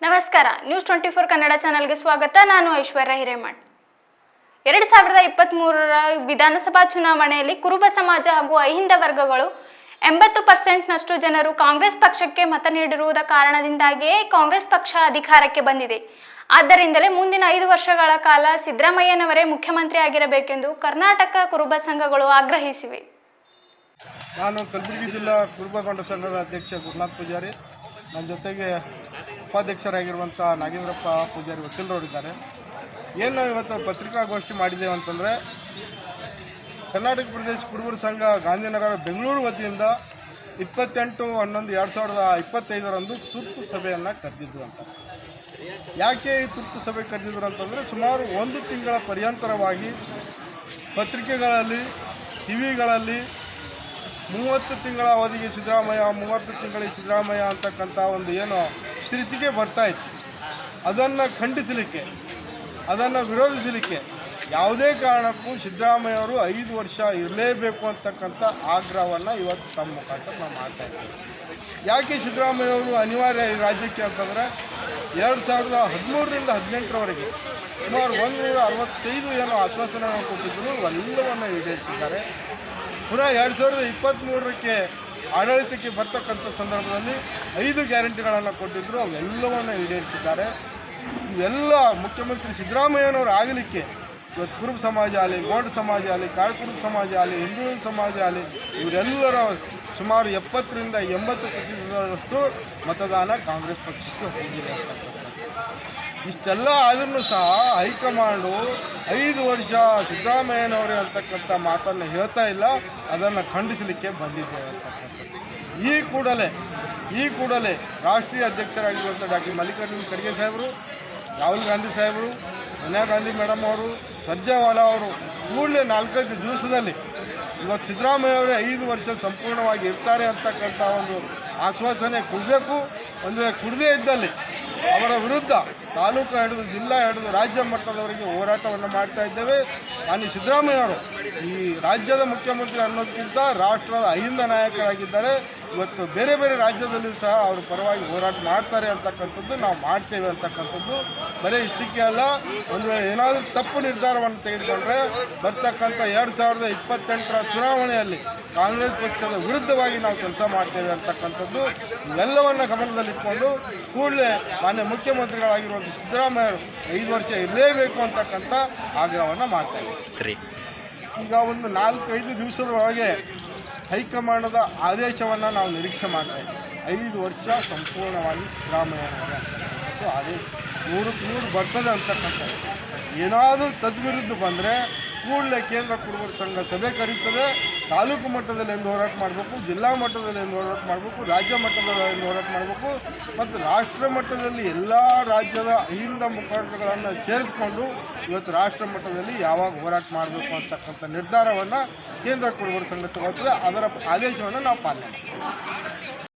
ನಮಸ್ಕಾರ. ನ್ಯೂಸ್ 24 ಕನ್ನಡ ಚಾನೆಲ್ಗೆ ಸ್ವಾಗತ. ನಾನು ಐಶ್ವರ್ಯ ಹಿರೇಮಠ್. 2023ರ ವಿಧಾನಸಭಾ ಚುನಾವಣೆಯಲ್ಲಿ ಕುರುಬ ಸಮಾಜ ಹಾಗೂ ಅಹಿಂದ ವರ್ಗಗಳು 80%ನಷ್ಟು ಜನರು ಕಾಂಗ್ರೆಸ್ ಪಕ್ಷಕ್ಕೆ ಮತ ನೀಡಿರುವುದ ಕಾರಣದಿಂದಾಗಿಯೇ ಕಾಂಗ್ರೆಸ್ ಪಕ್ಷ ಅಧಿಕಾರಕ್ಕೆ ಬಂದಿದೆ. ಆದ್ದರಿಂದಲೇ ಮುಂದಿನ 5 ವರ್ಷಗಳ ಕಾಲ ಸಿದ್ದರಾಮಯ್ಯನವರೇ ಮುಖ್ಯಮಂತ್ರಿ ಆಗಿರಬೇಕೆಂದು ಕರ್ನಾಟಕ ಕುರುಬ ಸಂಘಗಳು ಆಗ್ರಹಿಸಿವೆ. ನಾನು ಕಲಬುರಗಿ ಜಿಲ್ಲಾ ಕುರುಬ ಗೊಂಡ ಸಂಘದ ಅಧ್ಯಕ್ಷ ಗುರುನಾಥ್ ಪೂಜಾರಿ, ನನ್ನ ಜೊತೆಗೆ ಉಪಾಧ್ಯಕ್ಷರಾಗಿರುವಂಥ ನಾಗೇಂದ್ರಪ್ಪ ಪೂಜಾರಿ ವಕೀಲರವರಿದ್ದಾರೆ. ಏನು ಇವತ್ತು ಪತ್ರಿಕಾಗೋಷ್ಠಿ ಮಾಡಿದ್ದೇವೆ ಅಂತಂದರೆ, ಕರ್ನಾಟಕ ಪ್ರದೇಶ ಕುರುಬರ ಸಂಘ ಗಾಂಧಿನಗರ ಬೆಂಗಳೂರು ವತಿಯಿಂದ 28/11/2025ರಂದು ತುರ್ತು ಸಭೆಯನ್ನು ಕರೆದಿದ್ದು ಅಂತ. ಯಾಕೆ ಈ ತುರ್ತು ಸಭೆ ಕರೆದಿದ್ರು ಅಂತಂದರೆ, ಸುಮಾರು 1 ತಿಂಗಳ ಪರ್ಯಂತರವಾಗಿ ಪತ್ರಿಕೆಗಳಲ್ಲಿ, ಟಿವಿಗಳಲ್ಲಿ 30 ತಿಂಗಳ ಅವಧಿಗೆ ಸಿದ್ದರಾಮಯ್ಯ, 30 ತಿಂಗಳಿಗೆ ಸಿದ್ದರಾಮಯ್ಯ ಅಂತಕ್ಕಂಥ ಒಂದು ಏನು ಶೀರ್ಷಿಕೆ ಬರ್ತಾಯಿತ್ತು, ಅದನ್ನು ಖಂಡಿಸಲಿಕ್ಕೆ, ಅದನ್ನು ವಿರೋಧಿಸಲಿಕ್ಕೆ ಯಾವುದೇ ಕಾರಣಕ್ಕೂ ಸಿದ್ದರಾಮಯ್ಯವರು 5 ವರ್ಷ ಇರಲೇಬೇಕು ಅಂತಕ್ಕಂಥ ಆಗ್ರಹವನ್ನು ಇವತ್ತು ತಮ್ಮ ಮುಖಾಂತರ ನಾವು ಮಾಡ್ತಾಯಿದ್ದೀವಿ. ಯಾಕೆ ಸಿದ್ದರಾಮಯ್ಯವರು ಅನಿವಾರ್ಯ ಈ ರಾಜ್ಯಕ್ಕೆ ಅಂತಂದರೆ, 2013ರಿಂದ 18ರವರೆಗೆ ಸುಮಾರು 165 ಏನು ಆಶ್ವಾಸನೆಗಳನ್ನು ಕೊಟ್ಟಿದ್ದರು, ಎಲ್ಲವನ್ನು ಈಡೇರಿಸಿದ್ದಾರೆ. ಪುನಃ 2023ಕ್ಕೆ ಆಡಳಿತಕ್ಕೆ ಬರ್ತಕ್ಕಂಥ ಸಂದರ್ಭದಲ್ಲಿ 5 ಗ್ಯಾರಂಟಿಗಳನ್ನು ಕೊಟ್ಟಿದ್ದರು, ಅವೆಲ್ಲವನ್ನು ಈಡೇರಿಸಿದ್ದಾರೆ. ಇವೆಲ್ಲ ಮುಖ್ಯಮಂತ್ರಿ ಸಿದ್ದರಾಮಯ್ಯನವರು ಆಗಲಿಕ್ಕೆ ಇವತ್ತು ಕುರುಬ ಸಮಾಜ ಆಗಲಿ, ಗೋಂಡ ಸಮಾಜ ಆಗಲಿ, ಕಾಳ್ಕುರುಬ ಸಮಾಜ ಆಗಲಿ, ಹಿಂದೂ ಸಮಾಜ ಆಗಲಿ, ಇವರೆಲ್ಲರ ಸುಮಾರು 70ರಿಂದ 80% ಮತದಾನ ಕಾಂಗ್ರೆಸ್ ಪಕ್ಷಕ್ಕೆ ಹೋಗಿದೆ ಅಂತಕ್ಕಂಥದ್ದು. ಇಷ್ಟೆಲ್ಲ ಆದ್ರೂ ಸಹ ಹೈಕಮಾಂಡು 5 ವರ್ಷ ಸಿದ್ದರಾಮಯ್ಯನವರೇ ಅಂತಕ್ಕಂಥ ಮಾತನ್ನು ಹೇಳ್ತಾ ಇಲ್ಲ, ಅದನ್ನು ಖಂಡಿಸಲಿಕ್ಕೆ ಬಂದಿದ್ದೇವೆ ಅಂತಕ್ಕಂಥದ್ದು. ಈ ಕೂಡಲೇ ರಾಷ್ಟ್ರೀಯ ಅಧ್ಯಕ್ಷರಾಗಿರುವಂಥ ಡಾಕ್ಟರ್ ಮಲ್ಲಿಕಾರ್ಜುನ ಖರ್ಗೆ ಸಾಹೇಬರು, ರಾಹುಲ್ ಗಾಂಧಿ ಸಾಹೇಬರು, ಸೋನಿಯಾ ಗಾಂಧಿ ಮೇಡಮ್ ಅವರು, ಸರ್ಜಾವಾಲಾ ಅವರು ಕೂಡಲೇ 4-5 ದಿವಸದಲ್ಲಿ ಇವತ್ತು ಸಿದ್ದರಾಮಯ್ಯವರೇ 5 ವರ್ಷ ಸಂಪೂರ್ಣವಾಗಿ ಇರ್ತಾರೆ ಅಂತಕ್ಕಂಥ ಒಂದು ಆಶ್ವಾಸನೆ ಕೊಡಬೇಕು. ಒಂದು ವೇಳೆ ಕೊಡದೇ ಇದ್ದಲ್ಲಿ ಅವರ ವಿರುದ್ಧ ತಾಲೂಕು ಹಿಡಿದು ಜಿಲ್ಲಾ ಹಿಡಿದು ರಾಜ್ಯ ಮಟ್ಟದವರೆಗೆ ಹೋರಾಟವನ್ನು ಮಾಡ್ತಾ ಇದ್ದೇವೆ. ಮಾನ್ಯ ಸಿದ್ದರಾಮಯ್ಯವರು ಈ ರಾಜ್ಯದ ಮುಖ್ಯಮಂತ್ರಿ ಅನ್ನೋದಕ್ಕಿಂತ ರಾಷ್ಟ್ರದ ಅಹಿಂದ ನಾಯಕರಾಗಿದ್ದಾರೆ. ಇವತ್ತು ಬೇರೆ ಬೇರೆ ರಾಜ್ಯದಲ್ಲಿಯೂ ಸಹ ಅವ್ರ ಪರವಾಗಿ ಹೋರಾಟ ಮಾಡ್ತಾರೆ ಅಂತಕ್ಕಂಥದ್ದು ನಾವು ಮಾಡ್ತೇವೆ ಅಂತಕ್ಕಂಥದ್ದು. ಬರೀ ಇಷ್ಟಕ್ಕೆ ಅಲ್ಲ, ಒಂದು ವೇಳೆ ಏನಾದರೂ ತಪ್ಪು ನಿರ್ಧಾರವನ್ನು ತೆಗೆದುಕೊಂಡ್ರೆ ಬರ್ತಕ್ಕಂಥ 2028ರ ಚುನಾವಣೆಯಲ್ಲಿ ಕಾಂಗ್ರೆಸ್ ಪಕ್ಷದ ವಿರುದ್ಧವಾಗಿ ನಾವು ಕೆಲಸ ಮಾಡ್ತೇವೆ ಅಂತಕ್ಕಂಥದ್ದು. ಇವೆಲ್ಲವನ್ನು ಗಮನದಲ್ಲಿಟ್ಕೊಂಡು ಕೂಡಲೇ ಮಾನ್ಯ ಮುಖ್ಯಮಂತ್ರಿಗಳಾಗಿರುವಂಥ ಸಿದ್ದರಾಮಯ್ಯರು 5 ವರ್ಷ ಇರಲೇಬೇಕು ಅಂತಕ್ಕಂಥ ಆಗ್ರಹವನ್ನು ಮಾಡ್ತಾ ಇದ್ದೀವಿ. ಈಗ ಒಂದು 4-5 ದಿವಸದೊಳಗೆ ಹೈಕಮಾಂಡದ ಆದೇಶವನ್ನು ನಾವು ನಿರೀಕ್ಷೆ ಮಾಡ್ತಾ ಇದ್ದೀವಿ. 5 ವರ್ಷ ಸಂಪೂರ್ಣವಾಗಿ ಸಿದ್ದರಾಮಯ್ಯನವರೇ ಅಂತಕ್ಕಂಥದ್ದು ಆದೇಶ 100% ಬರ್ತದೆ ಅಂತಕ್ಕಂಥದ್ದು. ಏನಾದರೂ ತದ್ವಿರುದ್ಧ ಬಂದರೆ ಕೂಡಲೇ ಕೇಂದ್ರ ಕುರುಬರ ಸಂಘ ಸಭೆ ಕರೀತದೆ. ತಾಲೂಕು ಮಟ್ಟದಲ್ಲಿ ಎಂದು ಹೋರಾಟ ಮಾಡಬೇಕು, ಜಿಲ್ಲಾ ಮಟ್ಟದಲ್ಲಿ ಎಂದು ಹೋರಾಟ ಮಾಡಬೇಕು, ರಾಜ್ಯ ಮಟ್ಟದಲ್ಲಿ ಎಂದು ಹೋರಾಟ ಮಾಡಬೇಕು, ಮತ್ತು ರಾಷ್ಟ್ರ ಮಟ್ಟದಲ್ಲಿ ಎಲ್ಲ ರಾಜ್ಯದ ಅಹಿಂದ ಮುಖಂಡರುಗಳನ್ನು ಸೇರಿಸ್ಕೊಂಡು ಇವತ್ತು ರಾಷ್ಟ್ರ ಮಟ್ಟದಲ್ಲಿ ಯಾವಾಗ ಹೋರಾಟ ಮಾಡಬೇಕು ಅಂತಕ್ಕಂಥ ನಿರ್ಧಾರವನ್ನು ಕೇಂದ್ರ ಕುರುಬರ ಸಂಘ ತಗೊಳ್ತದೆ. ಅದರ ಆದೇಶವನ್ನು ನಾವು ಪಾಲನೆ ಮಾಡ್ತೀವಿ.